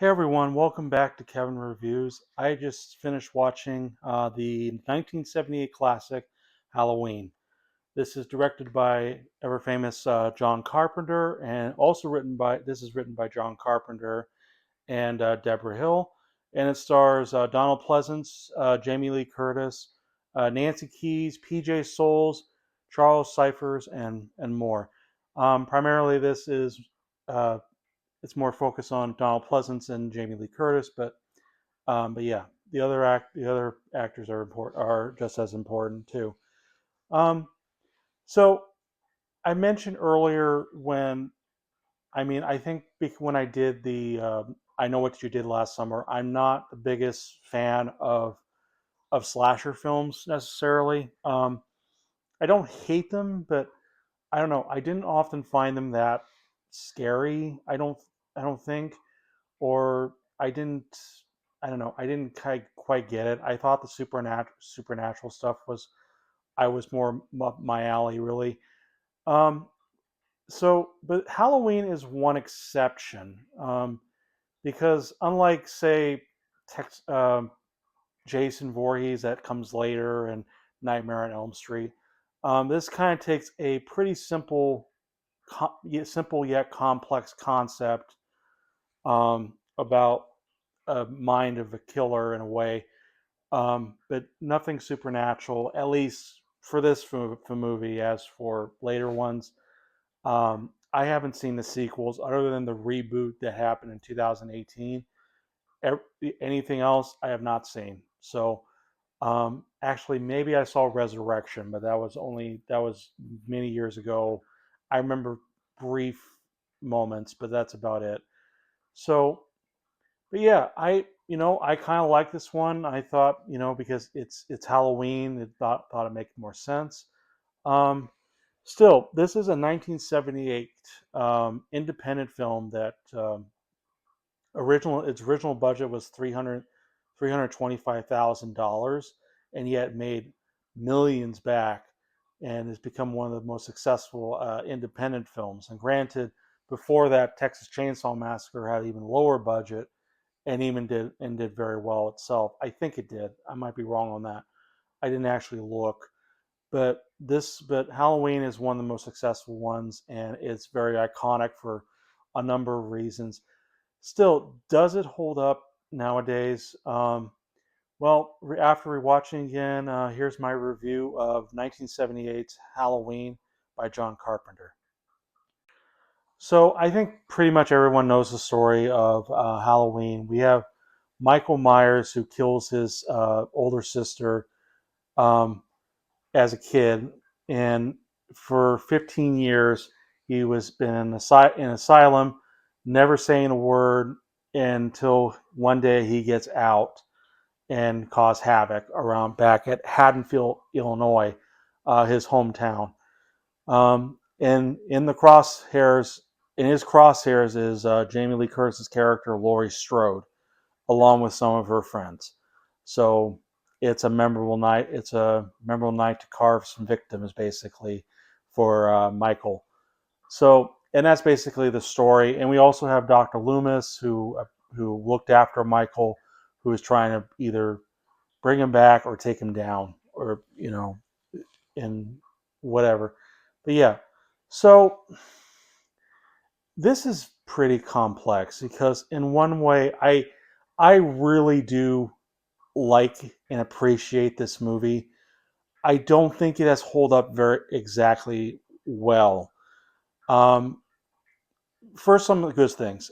everyone, welcome back to Kevin Reviews. I just finished watching the 1978 classic Halloween. This is directed by ever famous John Carpenter, and also written by John Carpenter and Deborah Hill, and it stars Donald Pleasance, Jamie Lee Curtis, Nancy Keys, P.J. Souls, Charles Cyphers, and more. Primarily, this is uh, it's more focused on Donald Pleasance and Jamie Lee Curtis, but yeah, the other actors are just as important too. Um, so I mentioned earlier I think when I did the I Know What You Did Last Summer, I'm not the biggest fan of slasher films necessarily. I don't hate them, but I don't know. I didn't often find them that scary. I don't think. Or I didn't I don't know, I didn't quite get it. I thought the supernatural stuff was more my alley really. Um, but Halloween is one exception because unlike say Tex, Jason Voorhees that comes later and Nightmare on Elm Street, this kind of takes a pretty simple yet complex concept about a mind of a killer in a way, but nothing supernatural. At least for for movie. As for later ones, I haven't seen the sequels other than the reboot that happened in 2018. Anything else I have not seen. So actually, maybe I saw Resurrection, but that was many years ago. I remember brief moments, but that's about it. So but yeah, I kind of like this one. I thought because it's Halloween, it thought it'd make more sense. Um, Still, this is a 1978 independent film that its original budget was $325,000, and yet made millions back, and has become one of the most successful independent films. And granted, before that, Texas Chainsaw Massacre had even lower budget and even did very well itself. I think it did. I might be wrong on that. I didn't actually look, but Halloween is one of the most successful ones, and it's very iconic for a number of reasons. Still, does it hold up nowadays? After rewatching again, here's my review of 1978's Halloween by John Carpenter. So I think pretty much everyone knows the story of Halloween. We have Michael Myers who kills his older sister um, as a kid, and for 15 years he was been in an asylum, never saying a word until one day he gets out and cause havoc around back at Haddonfield, Illinois, his hometown. And in his crosshairs is Jamie Lee Curtis's character Laurie Strode, along with some of her friends. So it's a memorable night. It's a memorable night to carve some victims, basically, for Michael. So, and that's basically the story. And we also have Dr. Loomis, who looked after Michael, who was trying to either bring him back or take him down, or in whatever. But yeah, so this is pretty complex because in one way, I really do like and appreciate this movie. I don't think it has hold up very exactly well. Um, First, some of the good things.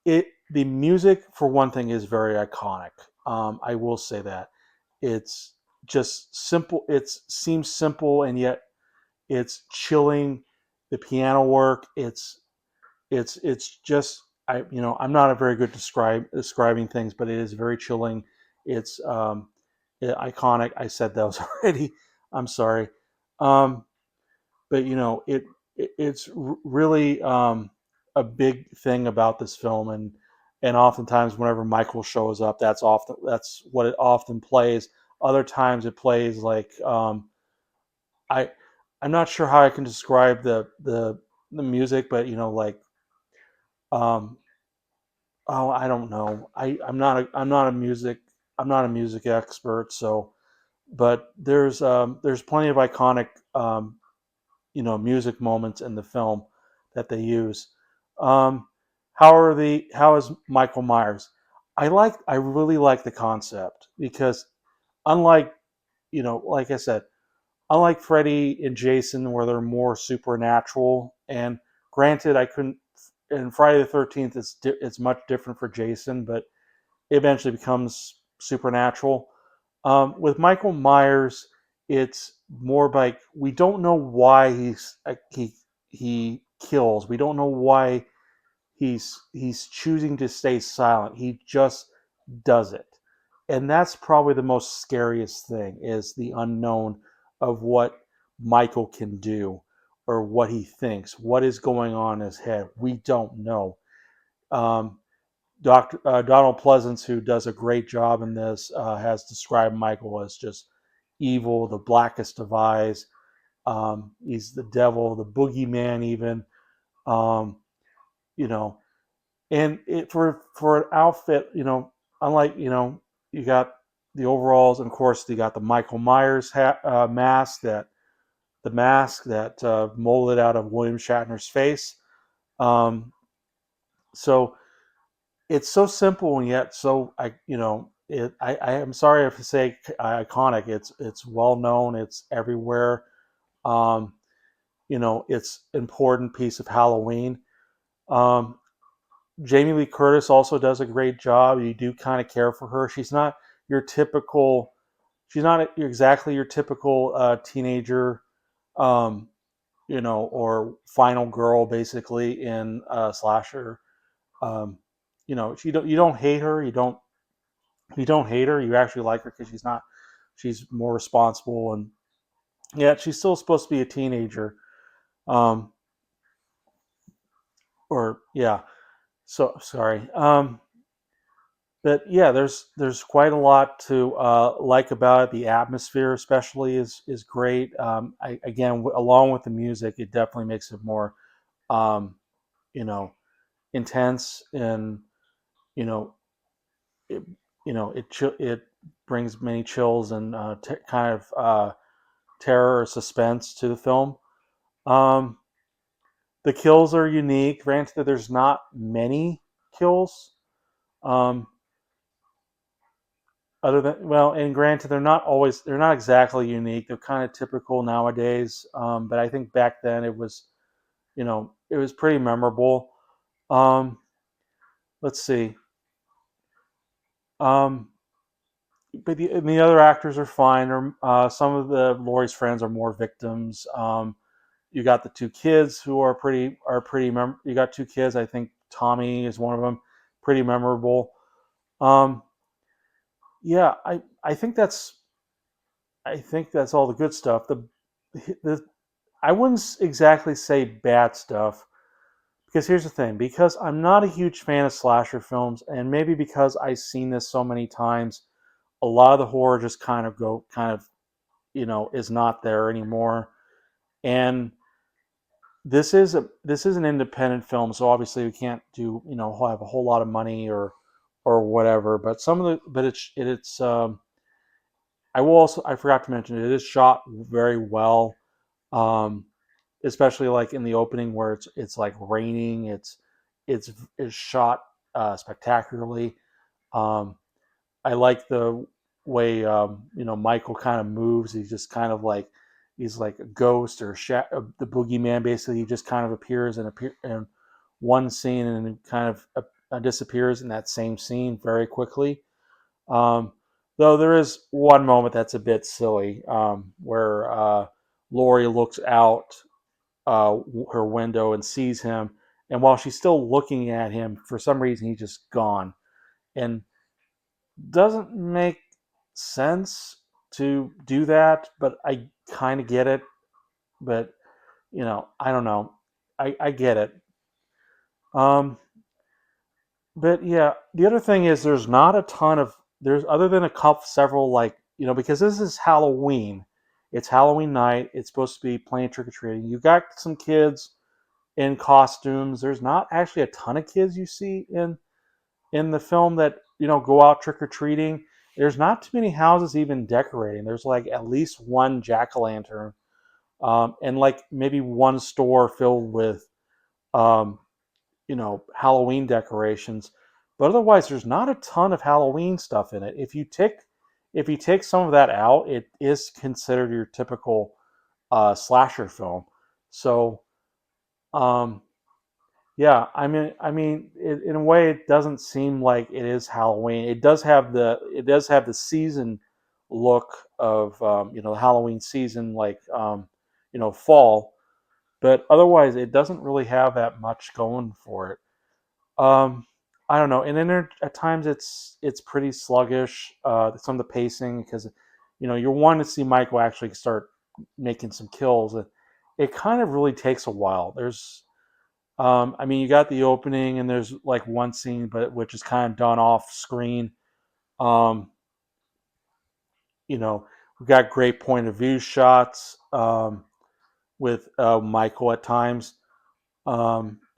The music for one thing is very iconic. I will say that it's just simple. It seems simple and yet it's chilling. The piano work. It's just I'm not a very good describing things, but it is very chilling. It's iconic. I said those already. I'm sorry, um, but it's really a big thing about this film, and oftentimes whenever Michael shows up, that's what it often plays. Other times it plays like I I'm not sure how I can describe the music, but um, Oh, I don't know. I'm not a music expert, so but there's plenty of iconic music moments in the film that they use. Um, how is Michael Myers? I really like the concept because unlike like I said, unlike Freddy and Jason where they're more supernatural, and granted I couldn't in Friday the 13th it's much different for Jason, but it eventually becomes supernatural. With Michael Myers, it's more like we don't know why he kills. We don't know why he's choosing to stay silent. He just does it, and that's probably the most scariest thing is the unknown of what Michael can do or what he thinks, what is going on in his head. We don't know. Um, Dr. Donald Pleasance, who does a great job in this, has described Michael as just evil, the blackest of eyes. He's the devil, the boogeyman, even. Um, you know, and for an outfit, unlike you got the overalls, and of course you got the Michael Myers mask that molded out of William Shatner's face. Um, so it's so simple and yet so I am sorry if I say iconic. It's well known. It's everywhere. Um, it's important piece of Halloween. Um, Jamie Lee Curtis also does a great job. You do kind of care for her. Your typical. She's not exactly your typical teenager, um, or final girl, basically in a slasher. Um, you don't hate her. You don't hate her. You actually like her because she's not. She's more responsible, and yeah, she's still supposed to be a teenager. Um, or yeah. So sorry. But yeah, there's quite a lot to like about it. The atmosphere, especially, is great. Again, along with the music, it definitely makes it more, um, you know, intense, and you know, it, it brings many chills and kind of terror or suspense to the film. Um, the kills are unique. Granted, that there's not many kills. Um, other than and granted, they're not exactly unique. They're kind of typical nowadays. But I think back then it was pretty memorable. Um, let's see. Um, and the other actors are fine. Or some of the Laurie's friends are more victims. You got the two kids who you got two kids. I think Tommy is one of them. Pretty memorable. Um, yeah, I think that's all the good stuff. The I wouldn't exactly say bad stuff because here's the thing: because I'm not a huge fan of slasher films, and maybe because I've seen this so many times, a lot of the horror just kind of is not there anymore. And this is an independent film, so obviously we can't do have a whole lot of money or whatever. But some of the but it's I forgot to mention it is shot very well. Um, Especially like in the opening where it's like raining. It's shot spectacularly. Um, I like the way Michael kind of moves. He's just kind of like he's like a ghost or the boogeyman. Basically, he just kind of appears in one scene and kind of disappears in that same scene very quickly. Um, though there is one moment that's a bit silly where Laurie looks out uh, her window and sees him. And while she's still looking at him, for some reason he's just gone, and doesn't make sense to do that. But I kind of get it. But I don't know. I get it. Um, but yeah, the other thing is there's not a ton of there's other than a couple several like because this is Halloween. It's Halloween night. It's supposed to be playing trick or treating. You got some kids in costumes. There's not actually a ton of kids you see in in the film that go out trick or treating, there's not too many houses even decorating. There's like at least one jack o' lantern, and like maybe one store filled with um, Halloween decorations. But otherwise, there's not a ton of Halloween stuff in it. If you take some of that out, it is considered your typical slasher film. So um, yeah, in a way, it doesn't seem like it is Halloween. It does have the season look of the Halloween season, like fall. But otherwise, it doesn't really have that much going for it. Um, I don't know, and then at times it's pretty sluggish. Some of the pacing, because you're wanting to see Michael actually start making some kills. It kind of really takes a while. You got the opening, and there's like one scene, but which is kind of done off screen. Um, we've got great point of view shots with Michael at times,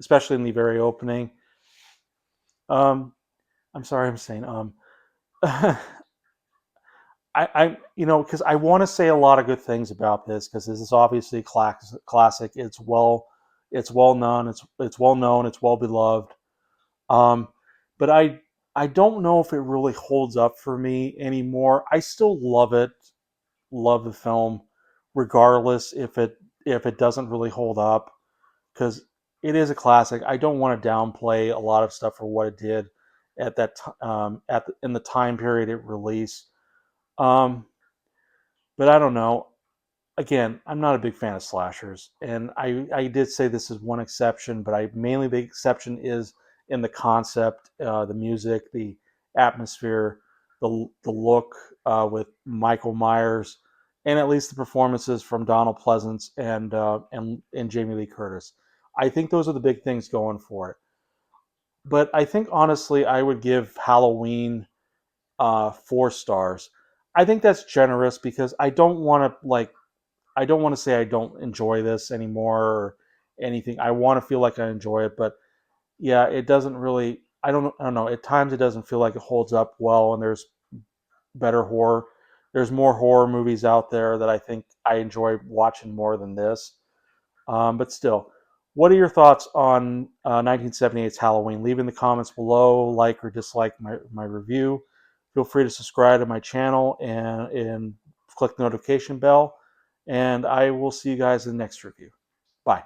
especially in the very opening. Um, I'm sorry, I'm saying because I want to say a lot of good things about this, because this is obviously a classic. It's well known. It's well known. It's well beloved. Um, but I don't know if it really holds up for me anymore. I still love it, love the film, regardless if it doesn't really hold up, because it is a classic. I don't want to downplay a lot of stuff for what it did at in the time period it released. Um, but I don't know. Again, I'm not a big fan of slashers, and I did say this is one exception, but mainly the exception is in the concept, the music, the atmosphere, the look with Michael Myers, and at least the performances from Donald Pleasance and Jamie Lee Curtis. I think those are the big things going for it. But I think honestly, I would give Halloween 4 stars. I think that's generous, because I don't want to say I don't enjoy this anymore or anything. I want to feel like I enjoy it, but yeah, it doesn't really. I don't know. At times, it doesn't feel like it holds up well, and there's better horror. There's more horror movies out there that I think I enjoy watching more than this. But still, what are your thoughts on 1978's Halloween? Leave in the comments below, like or dislike my review. Feel free to subscribe to my channel and click the notification bell. And I will see you guys in the next review. Bye.